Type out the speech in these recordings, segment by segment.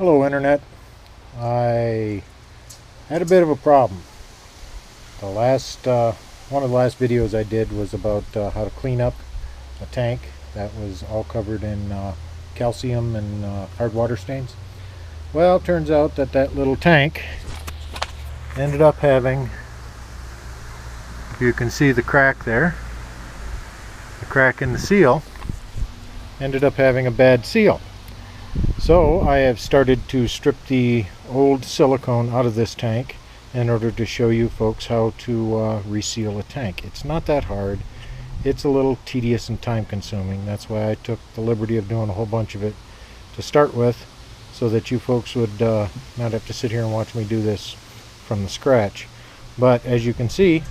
Hello Internet. I had a bit of a problem. One of the last videos I did was about how to clean up a tank that was all covered in calcium and hard water stains. Well, it turns out that that little tank ended up having, if you can see the crack there, the crack in the seal, ended up having a bad seal. So I have started to strip the old silicone out of this tank in order to show you folks how to reseal a tank. It's not that hard. It's a little tedious and time consuming. That's why I took the liberty of doing a whole bunch of it to start with, so that you folks would not have to sit here and watch me do this from the scratch. But as you can see,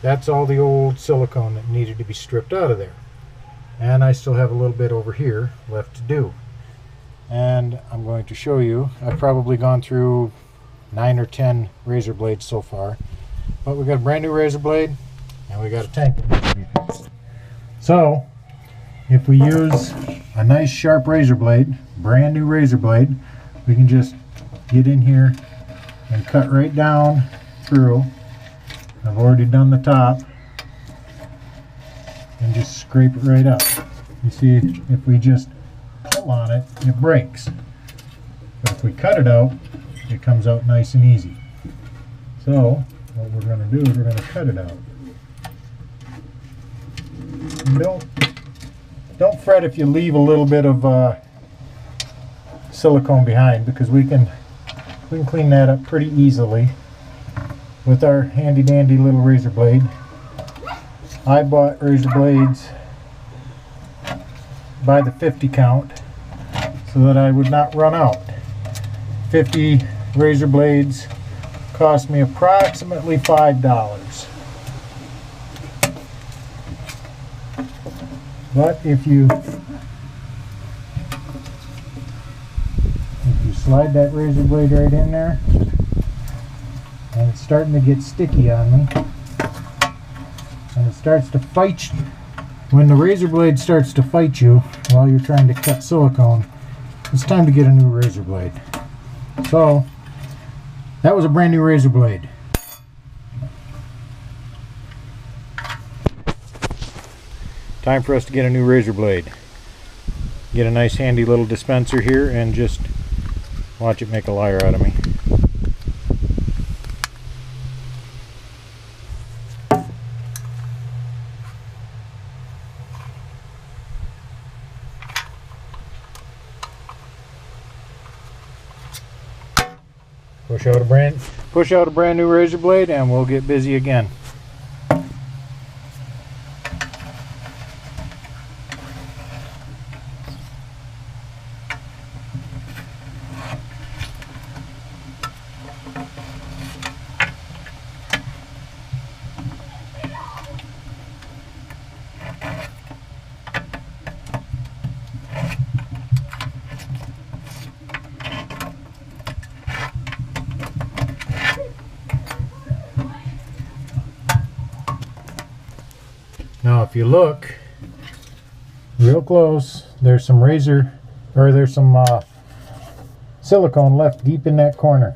that's all the old silicone that needed to be stripped out of there. And I still have a little bit over here left to do. And I'm going to show you. I've probably gone through 9 or 10 razor blades so far. But we got a brand new razor blade and we got a tank that needs to be fixed. So if we use a nice sharp razor blade, brand new razor blade, we can just get in here and cut right down through. I've already done the top. And just scrape it right up. You see, if we just pull on it, it breaks. But if we cut it out, it comes out nice and easy. So what we're going to do is we're going to cut it out. And don't fret if you leave a little bit of silicone behind, because we can clean that up pretty easily with our handy dandy little razor blade. I bought razor blades by the 50 count so that I would not run out. 50 razor blades cost me approximately $5. But if you slide that razor blade right in there, and it's starting to get sticky on me, and it starts to fight you. When the razor blade starts to fight you while you're trying to cut silicone, it's time to get a new razor blade. So that was a brand new razor blade. Time for us to get a new razor blade. Get a nice handy little dispenser here and just watch it make a liar out of me. Push out a brand new razor blade and we'll get busy again. Now if you look real close, there's some silicone left deep in that corner.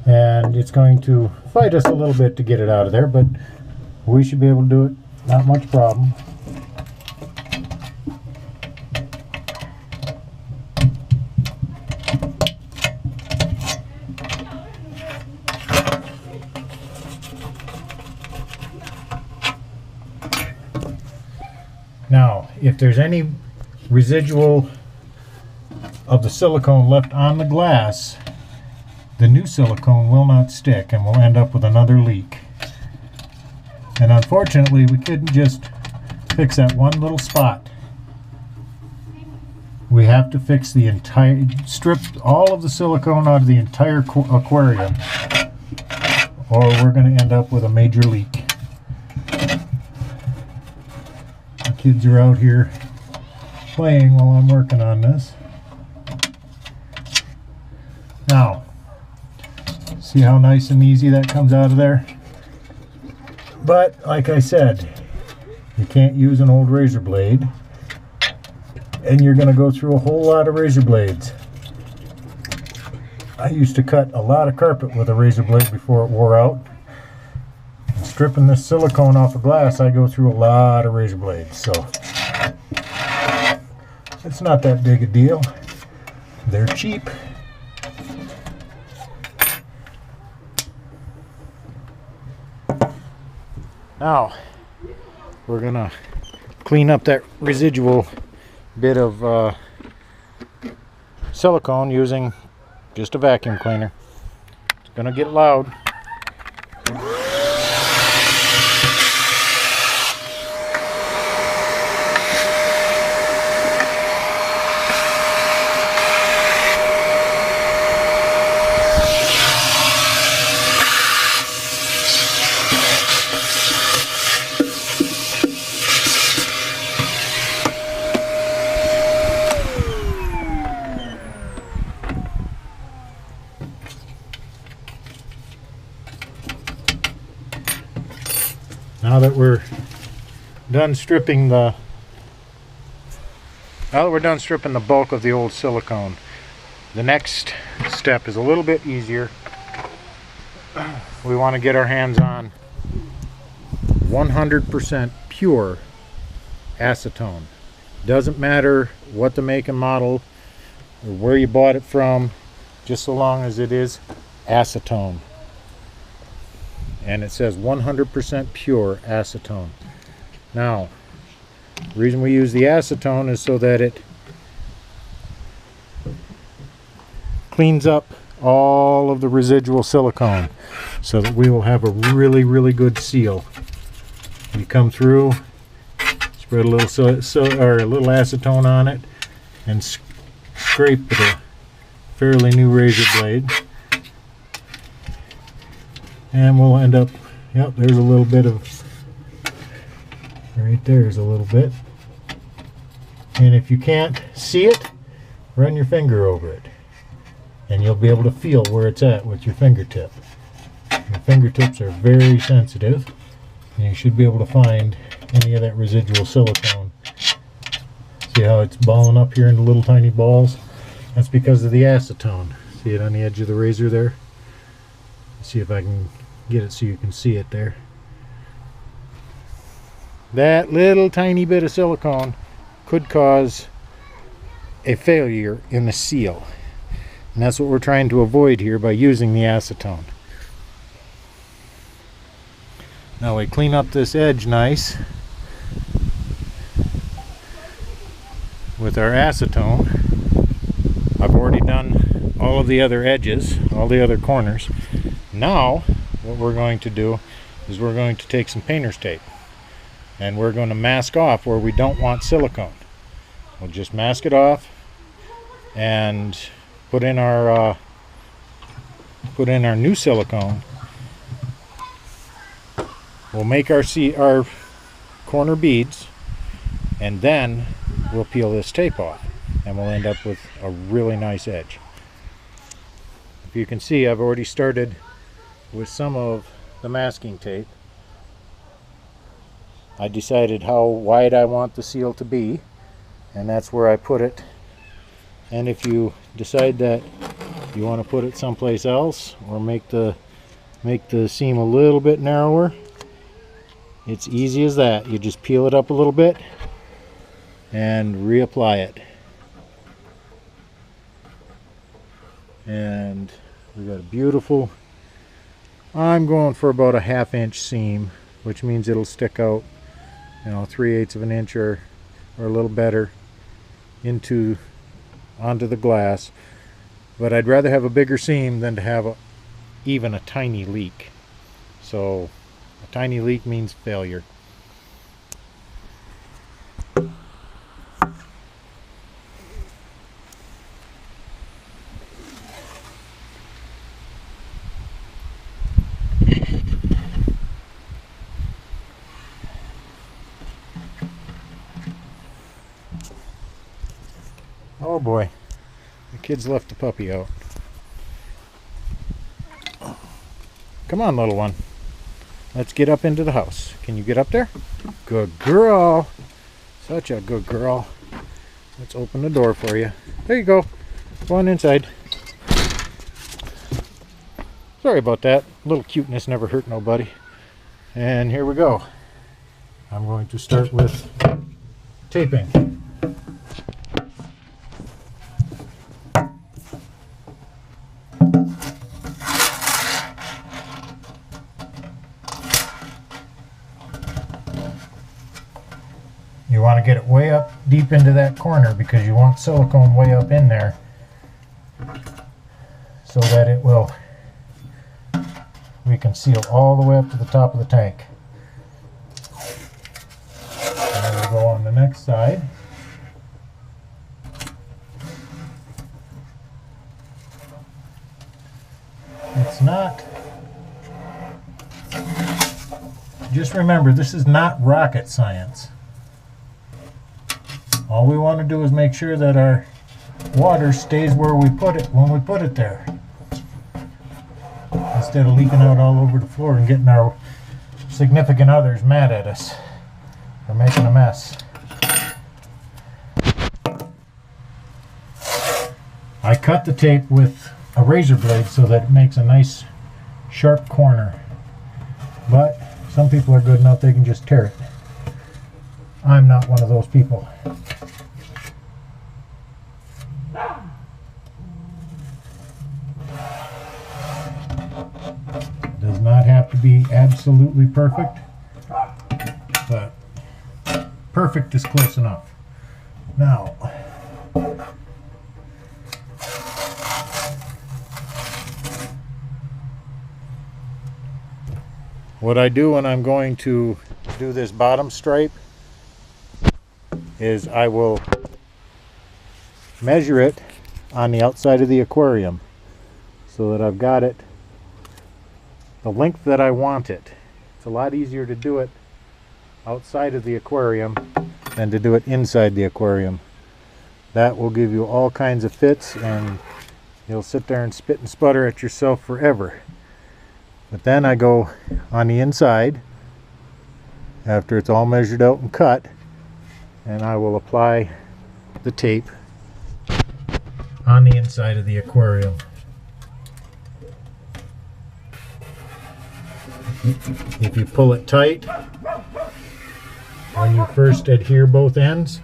And it's going to fight us a little bit to get it out of there, but we should be able to do it, not much problem. Now, if there's any residual of the silicone left on the glass, the new silicone will not stick and we'll end up with another leak. And unfortunately, we couldn't just fix that one little spot. We have to fix the entire, strip all of the silicone out of the entire aquarium, or we're going to end up with a major leak. Kids are out here playing while I'm working on this. Now, see how nice and easy that comes out of there? But like I said, you can't use an old razor blade and you're going to go through a whole lot of razor blades. I used to cut a lot of carpet with a razor blade before it wore out. And stripping this silicone off of glass, I go through a lot of razor blades, so it's not that big a deal. They're cheap. Now we're gonna clean up that residual bit of silicone using just a vacuum cleaner. It's gonna get loud. Now that we're done stripping the bulk of the old silicone, the next step is a little bit easier. We want to get our hands on 100% pure acetone. Doesn't matter what the make and model or where you bought it from, just so long as it is acetone. And it says 100% pure acetone. Now, the reason we use the acetone is so that it cleans up all of the residual silicone, so that we will have a really, really good seal. You come through, spread a little acetone on it, and scrape with a fairly new razor blade. And we'll end up, yep, there's a little bit of, right there's a little bit. And if you can't see it, run your finger over it. And you'll be able to feel where it's at with your fingertip. Your fingertips are very sensitive, and you should be able to find any of that residual silicone. See how it's balling up here into little tiny balls? That's because of the acetone. See it on the edge of the razor there? See if I can get it so you can see it there. That little tiny bit of silicone could cause a failure in the seal, and that's what we're trying to avoid here by using the acetone. Now we clean up this edge nice with our acetone. I've already done all of the other edges, all the other corners. Now what we're going to do is we're going to take some painter's tape, and we're going to mask off where we don't want silicone. We'll just mask it off and put in our new silicone. We'll make our corner beads, and then we'll peel this tape off, and we'll end up with a really nice edge. If you can see, I've already started with some of the masking tape. I decided how wide I want the seal to be, and that's where I put it. And if you decide that you want to put it someplace else, or make the seam a little bit narrower, it's easy as that. You just peel it up a little bit and reapply it. And we got a beautiful, I'm going for about a 1/2 inch seam, which means it'll stick out, 3/8 of an inch or a little better onto the glass. But I'd rather have a bigger seam than to have even a tiny leak. So a tiny leak means failure. Oh boy, the kids left the puppy out. Come on, little one. Let's get up into the house. Can you get up there? Good girl. Such a good girl. Let's open the door for you. There you go. Go on inside. Sorry about that. A little cuteness never hurt nobody. And here we go. I'm going to start with taping. You want to get it way up deep into that corner because you want silicone way up in there so that it will, we can seal all the way up to the top of the tank. And then we'll go on the next side. It's not, just remember, this is not rocket science. All we want to do is make sure that our water stays where we put it when we put it there, instead of leaking out all over the floor and getting our significant others mad at us for making a mess. I cut the tape with a razor blade so that it makes a nice sharp corner, but some people are good enough they can just tear it. I'm not one of those people. Does not have to be absolutely perfect, but perfect is close enough. Now, what I do when I'm going to do this bottom stripe is I will measure it on the outside of the aquarium so that I've got it the length that I want it. It's a lot easier to do it outside of the aquarium than to do it inside the aquarium. That will give you all kinds of fits and you'll sit there and spit and sputter at yourself forever. But then I go on the inside after it's all measured out and cut, and I will apply the tape on the inside of the aquarium. If you pull it tight when you first adhere both ends,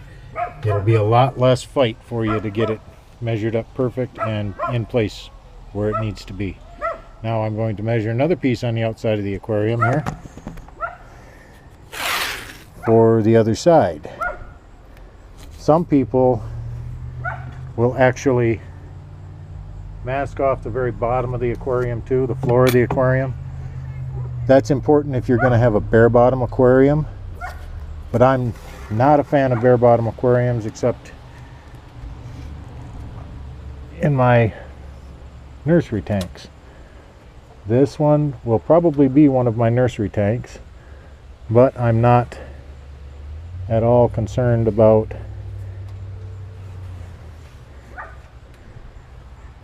it'll be a lot less fight for you to get it measured up perfect and in place where it needs to be. Now I'm going to measure another piece on the outside of the aquarium here for the other side. Some people will actually mask off the very bottom of the aquarium too, the floor of the aquarium. That's important if you're going to have a bare bottom aquarium, but I'm not a fan of bare bottom aquariums except in my nursery tanks. This one will probably be one of my nursery tanks, but I'm not at all concerned about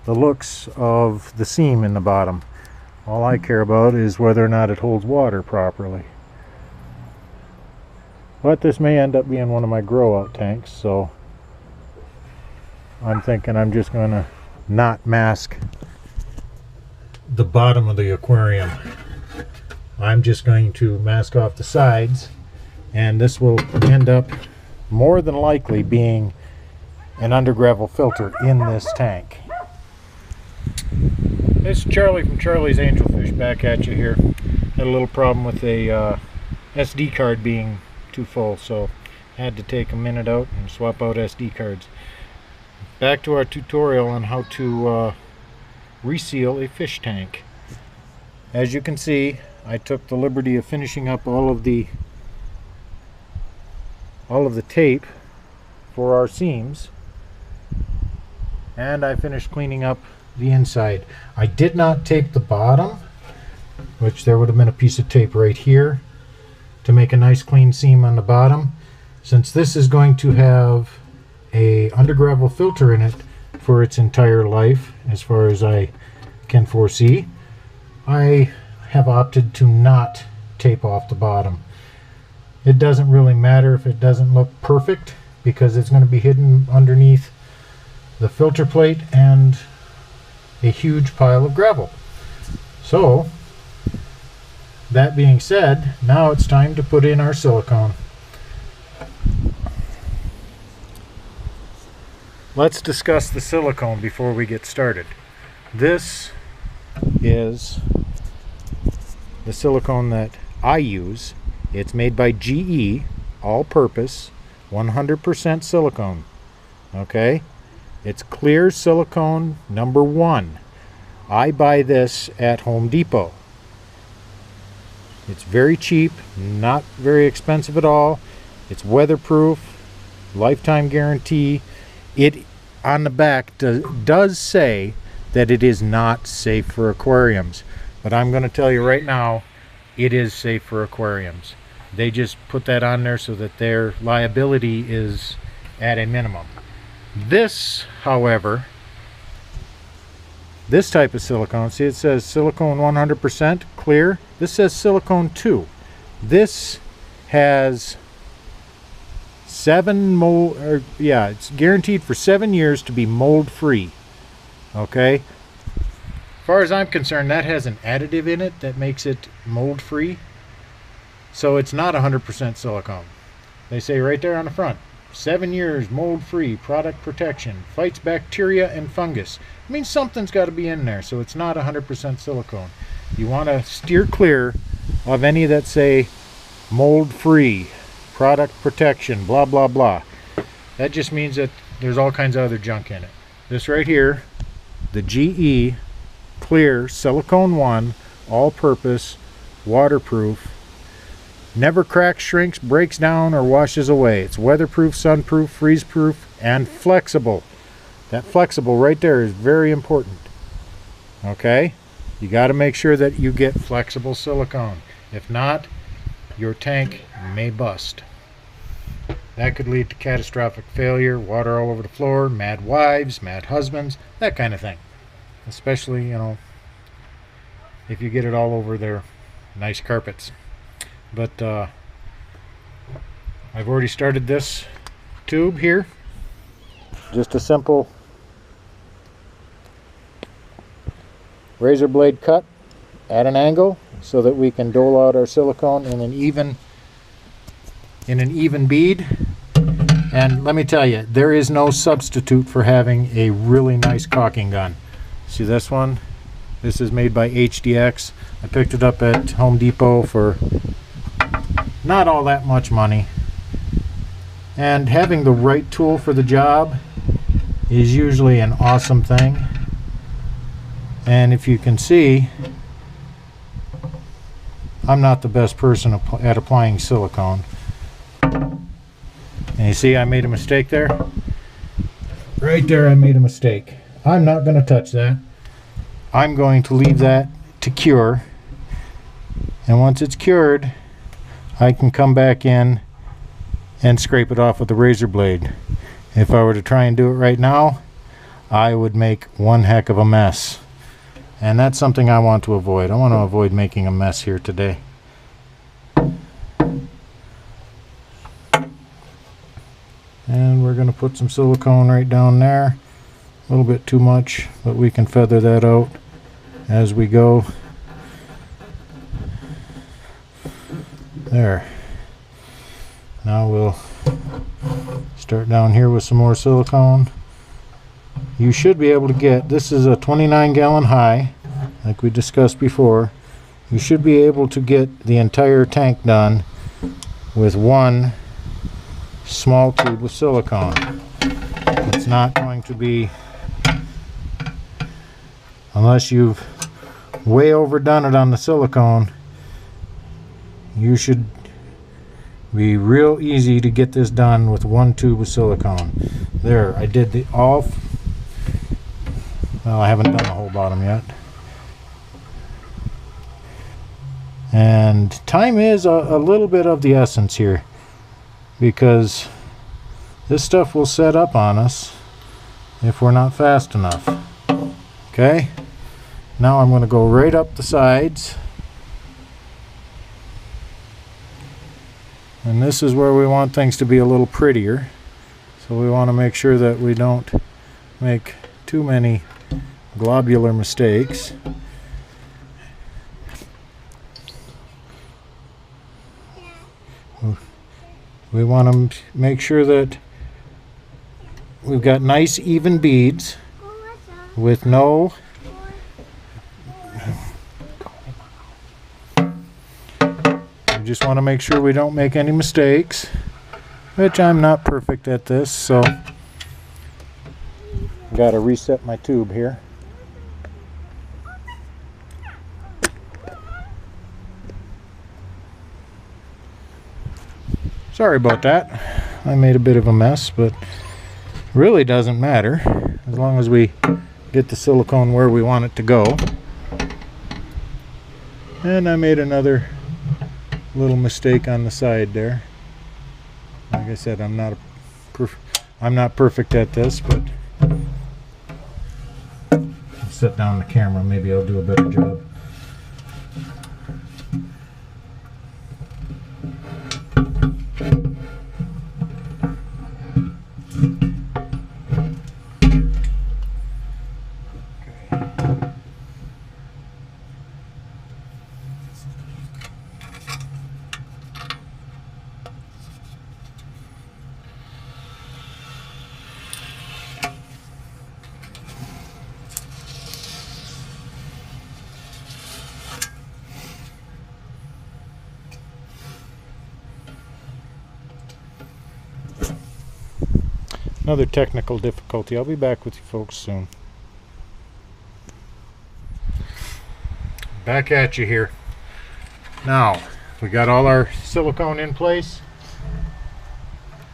the looks of the seam in the bottom. All I care about is whether or not it holds water properly. But this may end up being one of my grow out tanks, so I'm thinking I'm just going to not mask the bottom of the aquarium. I'm just going to mask off the sides, and this will end up more than likely being an undergravel filter in this tank. This is Charlie from Charlie's Angelfish back at you here. Had a little problem with a SD card being too full, so had to take a minute out and swap out SD cards. Back to our tutorial on how to reseal a fish tank. As you can see, I took the liberty of finishing up all of the tape for our seams, and I finished cleaning up the inside. I did not tape the bottom, which there would have been a piece of tape right here to make a nice clean seam on the bottom. Since this is going to have a undergravel filter in it for its entire life, as far as I can foresee, I have opted to not tape off the bottom. It doesn't really matter if it doesn't look perfect, because it's going to be hidden underneath the filter plate and a huge pile of gravel. So that being said, now it's time to put in our silicone. Let's discuss the silicone before we get started. This is the silicone that I use. It's made by GE, all-purpose, 100% silicone. Okay? It's clear silicone number 1. I buy this at Home Depot. It's very cheap, not very expensive at all. It's weatherproof, lifetime guarantee. It on the back does say that it is not safe for aquariums, but I'm going to tell you right now, it is safe for aquariums. They just put that on there so that their liability is at a minimum. This, however, this type of silicone, see it says silicone 100% clear. This says silicone 2. This has it's guaranteed for 7 years to be mold free. Okay, as far as I'm concerned, that has an additive in it that makes it mold free, so it's not 100% silicone. They say right there on the front, 7 years mold free, product protection, fights bacteria and fungus. It means something's got to be in there, so it's not 100% silicone. You want to steer clear of any that say mold free, product protection, blah blah blah. That just means that there's all kinds of other junk in it. This right here, the GE clear silicone 1, all-purpose, waterproof, never cracks, shrinks, breaks down, or washes away. It's weatherproof, sunproof, freeze-proof, and flexible. That flexible right there is very important. Okay, you got to make sure that you get flexible silicone. If not, your tank may bust. That could lead to catastrophic failure, water all over the floor, mad wives, mad husbands, that kind of thing. Especially, you know, if you get it all over their nice carpets. But I've already started this tube here. Just a simple razor blade cut at an angle so that we can dole out our silicone in an even bead. And let me tell you, there is no substitute for having a really nice caulking gun. See this one? This is made by HDX. I picked it up at Home Depot for not all that much money. And having the right tool for the job is usually an awesome thing. And if you can see, I'm not the best person at applying silicone. And you see I made a mistake there? Right there I made a mistake. I'm not going to touch that. I'm going to leave that to cure. And once it's cured, I can come back in and scrape it off with a razor blade. If I were to try and do it right now, I would make one heck of a mess. And that's something I want to avoid. I want to avoid making a mess here today. And we're going to put some silicone right down there. A little bit too much, but we can feather that out as we go. There. Now we'll start down here with some more silicone. You should be able to get, this is a 29-gallon high, like we discussed before. You should be able to get the entire tank done with one small tube of silicone. It's not going to be, unless you've way overdone it on the silicone, you should be real easy to get this done with one tube of silicone. There, I did the well, I haven't done the whole bottom yet. And time is a little bit of the essence here, because this stuff will set up on us if we're not fast enough. Okay, now I'm going to go right up the sides, and this is where we want things to be a little prettier. So we want to make sure that we don't make too many globular mistakes. We want to make sure that we've got nice even beads with no we just want to make sure we don't make any mistakes, which I'm not perfect at this, so got to reset my tube here. Sorry about that. I made a bit of a mess, but really doesn't matter as long as we get the silicone where we want it to go. And I made another little mistake on the side there. Like I said, I'm not perfect at this, but I'll set down the camera. Maybe I'll do a better job. Another technical difficulty. I'll be back with you folks soon. Back at you here. Now, we got all our silicone in place,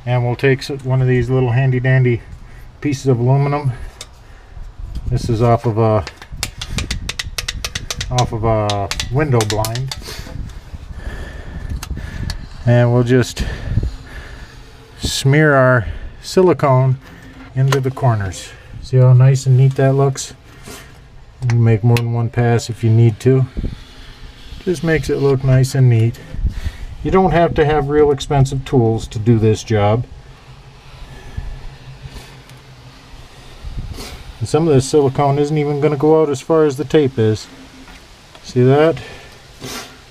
and we'll take one of these little handy dandy pieces of aluminum. This is off of a window blind, and we'll just smear our silicone into the corners. See how nice and neat that looks? You can make more than one pass if you need to. Just makes it look nice and neat. You don't have to have real expensive tools to do this job. And some of this silicone isn't even going to go out as far as the tape is. See that?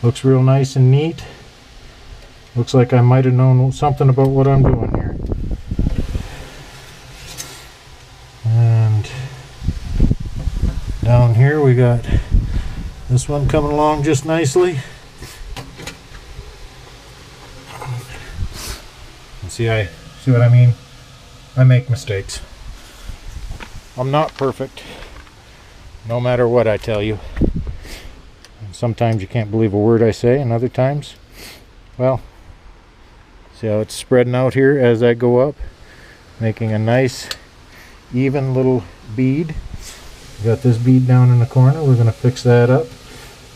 Looks real nice and neat. Looks like I might have known something about what I'm doing here. And down here we got this one coming along just nicely. And see what I mean? I make mistakes. I'm not perfect, no matter what I tell you. And sometimes you can't believe a word I say, and other times, well, see how it's spreading out here as I go up, making a nice even little bead. Got this bead down in the corner. We're going to fix that up,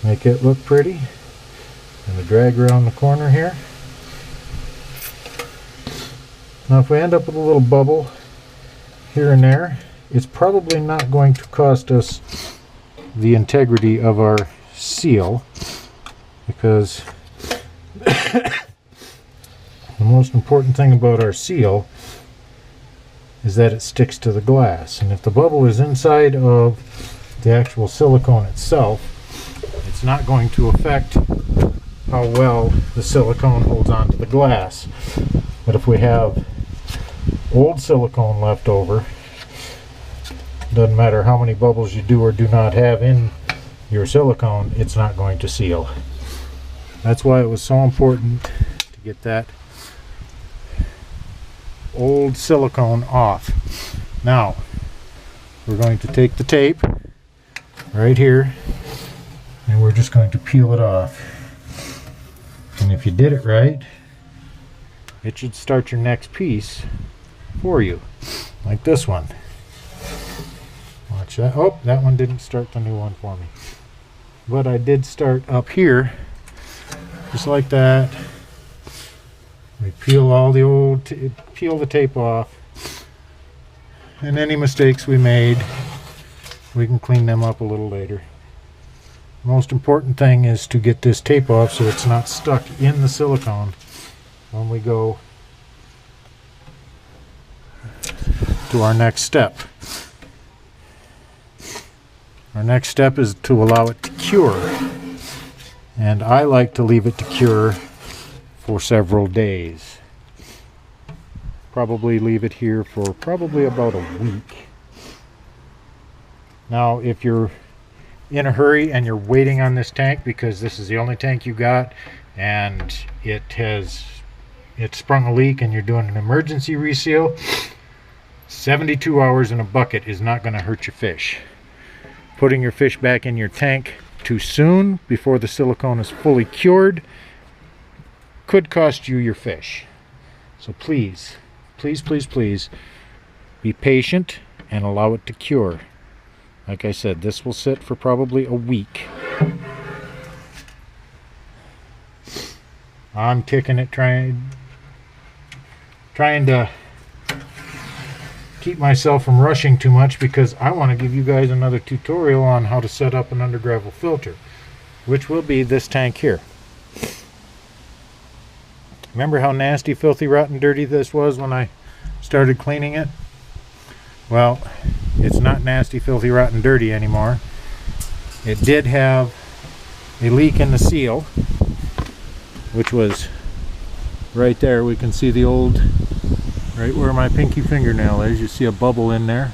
make it look pretty. And the drag around the corner here. Now if we end up with a little bubble here and there, it's probably not going to cost us the integrity of our seal, because the most important thing about our seal is that it sticks to the glass. And if the bubble is inside of the actual silicone itself, it's not going to affect how well the silicone holds onto the glass. But if we have old silicone left over, doesn't matter how many bubbles you do or do not have in your silicone, it's not going to seal. That's why it was so important to get that old silicone off. Now we're going to take the tape right here and we're just going to peel it off. And if you did it right, it should start your next piece for you, like this one. Watch that. Oh, that one didn't start the new one for me, but I did start up here just like that. We peel all the old, peel the tape off, and any mistakes we made, we can clean them up a little later. The most important thing is to get this tape off so it's not stuck in the silicone when we go to our next step. Our next step is to allow it to cure. And I like to leave it to cure for several days. Probably leave it here for probably about a week. Now, if you're in a hurry and you're waiting on this tank because this is the only tank you got and it sprung a leak and you're doing an emergency reseal, 72 hours in a bucket is not going to hurt your fish. Putting your fish back in your tank too soon before the silicone is fully cured could cost you your fish. So please, please, please, please be patient and allow it to cure. Like I said, this will sit for probably a week. I'm kicking it, trying to keep myself from rushing too much because I want to give you guys another tutorial on how to set up an under gravel filter, which will be this tank here. Remember how nasty, filthy, rotten, dirty this was when I started cleaning it? Well, it's not nasty, filthy, rotten, dirty anymore. It did have a leak in the seal, which was right there. We can see the old, right where my pinky fingernail is. You see a bubble in there.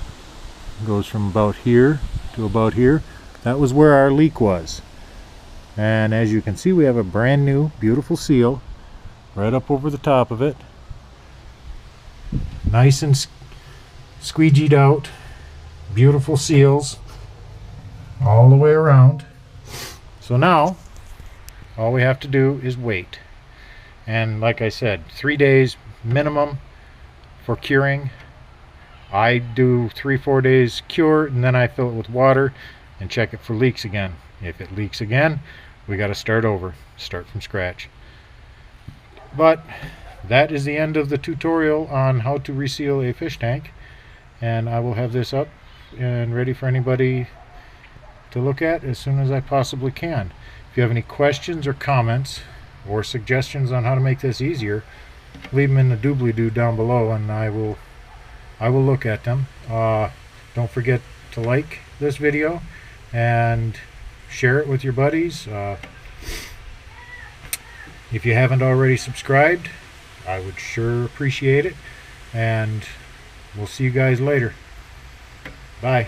It goes from about here to about here. That was where our leak was. And as you can see, we have a brand new, beautiful seal right up over the top of it. Nice and squeegeed out. Beautiful seals all the way around. So now all we have to do is wait. And like I said, 3 days minimum for curing. I do 3-4 days cure and then I fill it with water and check it for leaks again. If it leaks again, we got to start over, start from scratch. But that is the end of the tutorial on how to reseal a fish tank, and I will have this up and ready for anybody to look at as soon as I possibly can. If you have any questions or comments or suggestions on how to make this easier, leave them in the doobly-doo down below and I will look at them. Don't forget to like this video and share it with your buddies. If you haven't already subscribed, I would sure appreciate it, and we'll see you guys later. Bye.